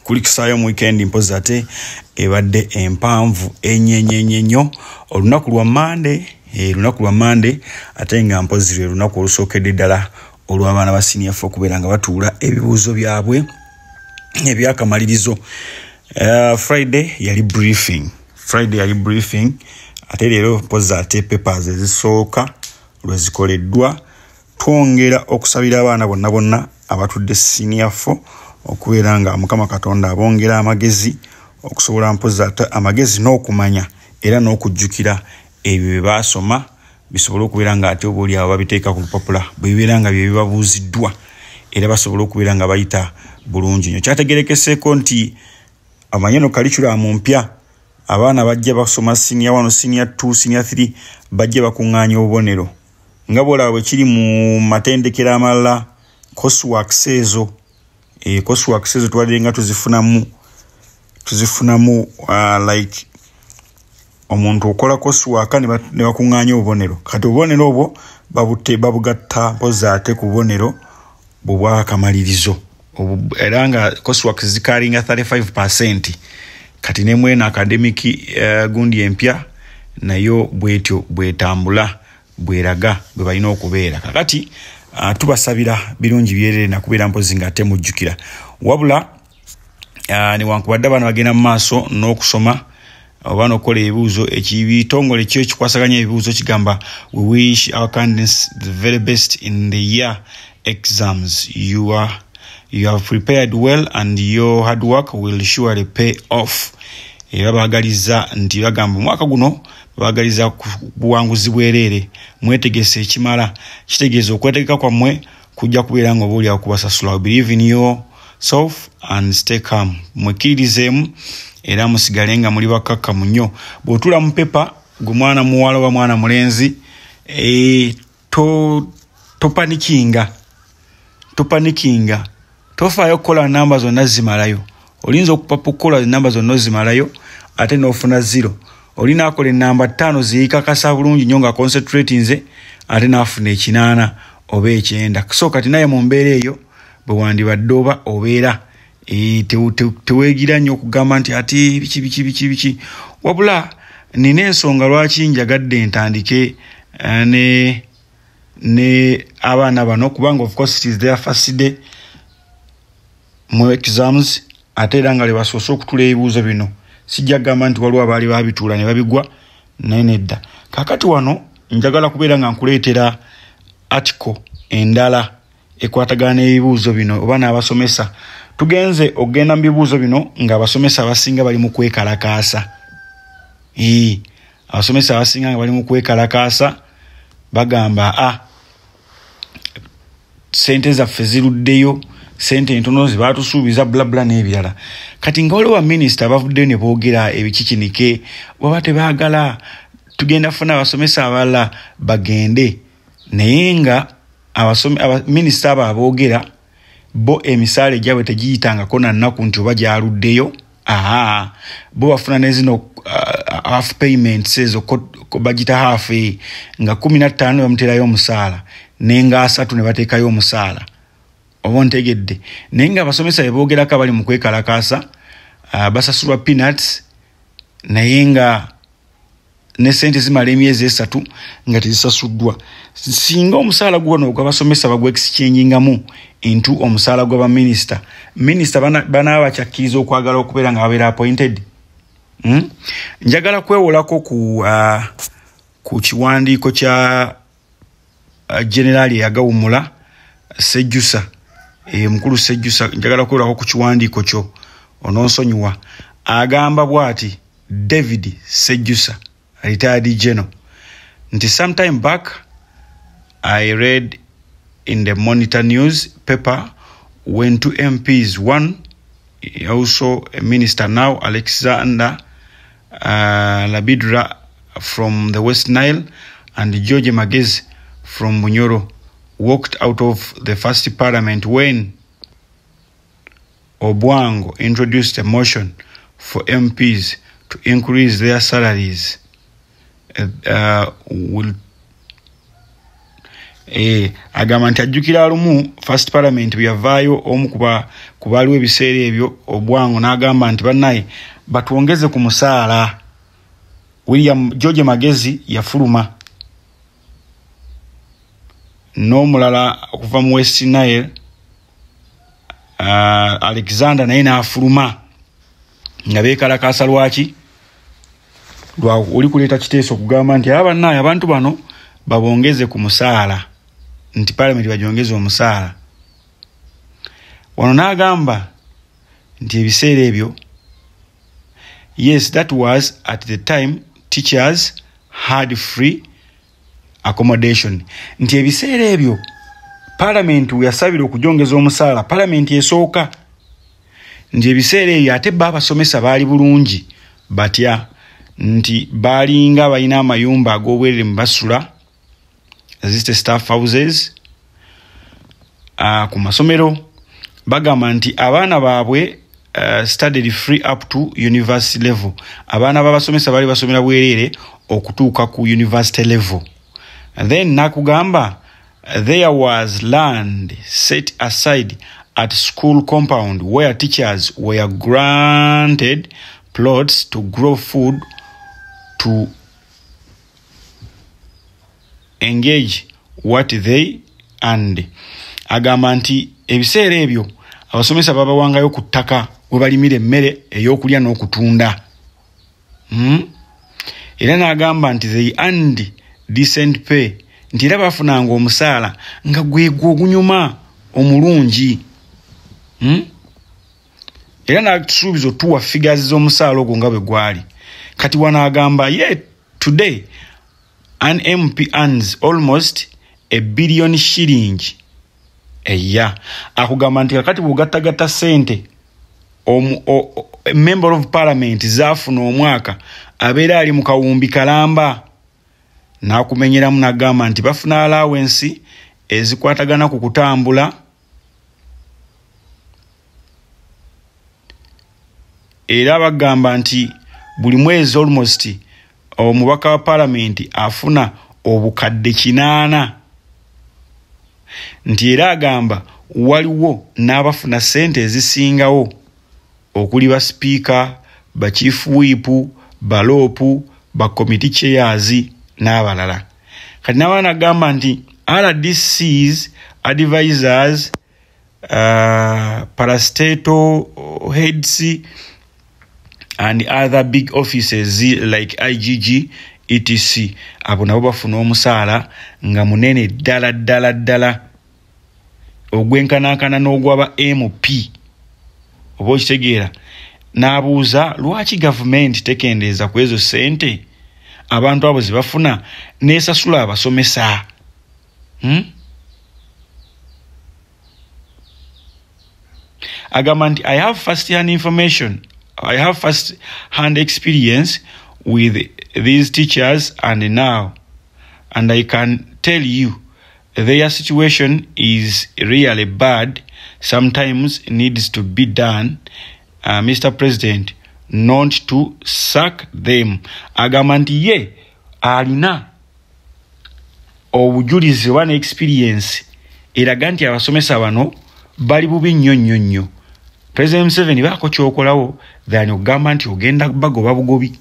kulikisaayo mu weekend mpozi ate ebadde empanvu enyenyenyenyo olunaku lwa Monday ate nga mpozi lwe lunaku olusookedde ddala olw'abaana ba senior 4 kubeera nga batuula ebibuuzo byabwe ebyakamalirizo. Friday yali briefing ate leero mpozi ate papers ezisooka lwe zikoleddwa. Twongera okusabira abaana bonna abatudde senior 4 okubeera nga Mukama Katonda abongera amagezi okusobola mpozi ate amagezi n'okumanya era n'okujjukira ebyo bye baasoma bisobola okubeera nga ate oba oliawo babiteeka ku lupapula bwe bibeera nga bye bibabuuziddwa era basobola okubeera nga bayita bulungi nnyo. Kyategerekeseeko nti amanyeno curriculum mpya abaana bajja basoma senior 1, senior 2, senior 3 bajja bakuŋŋaanya obubonero nga bwolaba bwe kiri mu matendekero amalala. Courseworks ezo twadde nga tuzifunamu like omuntu okola coursework ne bakuŋŋaanya obubonero. Kati obubonero obwo babugatta mpozi ate ku bubonero bw'akamalirizo era nga coursework zikalinga 35%. Kati ne mwena academic gundi empya nayo bwetyo bwetambula bweraga bwe balina okubeera. Kakati tubasabira birungi byerere na kubeera mpozi nga ate mujjukira wabula newankubadde abaana bagenda mu maaso n'okusoma oba n'okukola ebibuuzo ekibitongole kyo ekikwasaganya ebibuuzo kigamba we wish our candidates the very best in the year exams. You have prepared well and your hard work will surely pay off. Babagaliza nti bagamba mwaka guno babagaliza buwanguzi bwerere mwetegese ekimala kitegeeza okwetegeka kwammwe kujja kubeera nga obuuli akubasasula. Believe in yourself and stay calm. Mwekirizeemu era musigale nga muli bakakkamu nnyo. Bw'otula mu pepa gwe mwana muwala oba mwana mulenzi topanikinga tofaayo okukola namba zonna zimalayo. Olinza okupapa okukola namba zonna zimalayo ate n'ofuna 0. Olina akola namba 5 ziyikakasa bulungi nnyo nga concentratinze ate n'afuna 8 oba 9. So kati naye mu mbeera eyo bwe wandibadde oba obeera teweegira nnyo okugamba nti ate biki wabula nina ensonga lwaki njagadde ntandike ne abaana bano kubanga of course it is their first day mu exams ate era nga le basoose okutula ebibuuzo bino. Sijja gamba nti waliwo abaali babituula ne babigwa naye nedda. Kakati wano njagala kubeera nga nkuleetera article endala ekwatagana n'ebibuuzo bino oba n'abasomesa. Tugenze okugenda mu bibuuzo bino nga abasomesa abasinga bali mu kwekalakaasa. Abasomesa abasinga nga bali mu kwekalakaasa bagamba sente zaffe ziruddeyo, sente ntono zibatusuubiza blabla n'ebirala. Kati nga waliwo minisita bavuddeyo ne boogera ebikikinike bwaba tebaagala tugenda funa abasomesa abalala bagende naye nga minisita abo aboogera bo emisaala egyabwe tegiyitangako na nnaku nti oba gyaluddeyo. Bo bafuna nezino half payments ezo bagita half nga 15 bamuterayo omusaala nenga 3 ne bateekayo omusaala oba ntegedde. Naye nga abasomesa beboogerako bali mu kwekalakaasa basasulwa peanuts naye nga ne sente zimala emyezi 3 nga tezisasuddwa. Singa omusaala guno gw'abasomesa bagwe exchangingamu into omusaala gw'abaminisita, minisita banaaba bakyakkiriza okwagala okubeera nga babeera appointed. Njagala kwewolako ku kiwandiiko kya generali eyagawumula Sejjusa, mukulu Sejjusa. Njagala kwewolako ku kiwandiiko kyo ononsonyiwa. Agamba bw'ati David Sejjusa, retired general, nti sometime back I read in the Monitor newspaper when 2 MPs, one also a minister now, Alexander Labidra from the West Nile and George Magezi from Bunyoro, walked out of the first parliament when Obwango introduced a motion for MPs to increase their salaries. Agamba nti ajjukira lumu first parliament byavaayo omu kuba kubaliwo ebiseera ebyo Obwango n'agamba nti bannaye batuongeze ku musaala. George Magezi yafuluma n'omulala okuva mu West Nile Alexander naye n'afuluma nga beekalakaasa lwaki oli kuleeta kiteeso okugamba nti abannaye abantu bano babongeze ku musaala nti parliament bagyongeze omusaala. Wano n'agamba nti ebiseera ebyo, yes, that was at the time teachers had free accommodation. Nti ebiseera ebyo parliament yasabira okugyongeza omusaala, parliament esooka. Nti ebiseera ebyo ate abasomesa baali bulungi batya nti balinga balina amayumba ag'obwerere mu basula, existe staff houses ku masomero. Bagamba nti abaana baabwe studied free up to university level. Abaana babasomesa bali basomera bwerere okutuuka ku university level. And then nakugamba there was land set aside at school compound where teachers were granted plots to grow food to engage what they earned. Agamba nti ebiseera ebyo abasomesa babawangayo ku ttaka we balimira emmere ey'okulya n'okutunda. Era n'agamba nti they earned decent pay, nti era bafunanga omusaala nga gwegwo ogunyuma omulungi. Era n'atusuubiza otuwa figures z'omusaala ogwo nga bwe gwali. Kati wanaagamba today an MP earns almost $1 billion shilling a year. Akugamba nti kakati bw'ogattagatta ssente member of parliament zaafuna omwaka abeera ali mu kawumbi kalamba. N'akumenyeramu n'agamba nti bafuna allowance ezikwatagana ku kutambula, era bagamba nti buli mwezi almost omubaka wa parliament afuna obukadde 8. Nti era agamba waliwo n'abafuna ssente ezisingawo okuli ba speaker, ba chief whip, ba lopu, ba committee chairs n'abalala. Kati n'abaana agamba nti RDCs, advisors, parastatal heads and other big offices like IGG, etc. Abo nabo bafuna omusaala nga munene ddala ogwenkanankana n'ogwaba MP. Oba okitegeera. N'abuuza lwaki gavumenti tekendeeza ku ezo ssente abantu abo ze bafuna n'esasula abasomesa. Agamba nti I have first-hand experience with these teachers and I can tell you their situation is really bad. Sometimes needs to be done, Mr. President, not to sack them. Agamba nti ye alina obujulizi wana experience eraga nti abasomesa bano bali bubi nnyo. President Museveni baako kyokolawo than okugamba nti ogenda bagoba bugobi.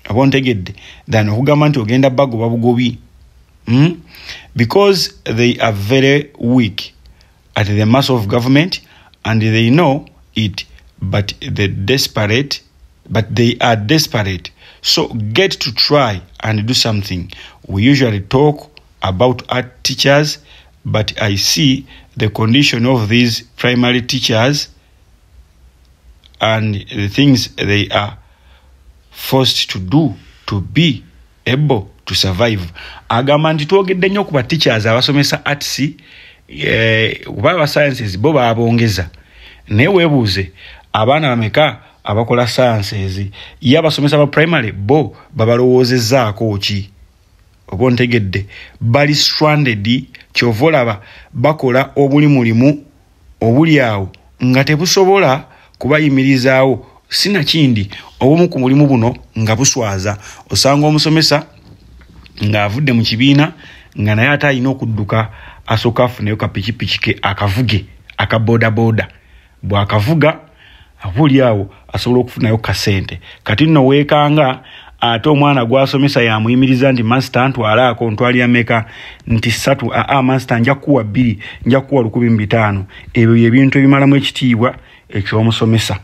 Abontegedde than okugamba nti ogenda bagoba bugobi. Because they are very weak at the mass of government and they know it, but they are desperate. So get to try and do something. We usually talk about art teachers, but I see the condition of these primary teachers and the things they are forced to do to be able to survive. Agamba nti twogedde nnyo ku ba teachers abasomesa arts kuba sciences bo baabongeza. Naye weebuuze abaana bameka abakola sciences ye abasomesa ba primary bo babalowoozezaako ki? Oba ntegedde bali stranded. Kyova olaba bakola obuli mulimu obuli awo nga tebusobola kubayimirizaawo sinakindi obumu ku mulimu buno nga buswaza. Osanga omusomesa ng'avudde mu kibiina nga naye ate alina okudduka asooka afuneyo kapikipiki ke akavuge akabodaboda bwakavuga abuli awo asobola okufunayo kasente kati nno weekanga ate omwana gwasomesa yamuyimiriza nti master ntwalaako ntwali ameka nti 3 master nja kuwa 2 nja kuwa 1500 ebyo ebintu ebimalamu ekitiibwa ekyomusomesa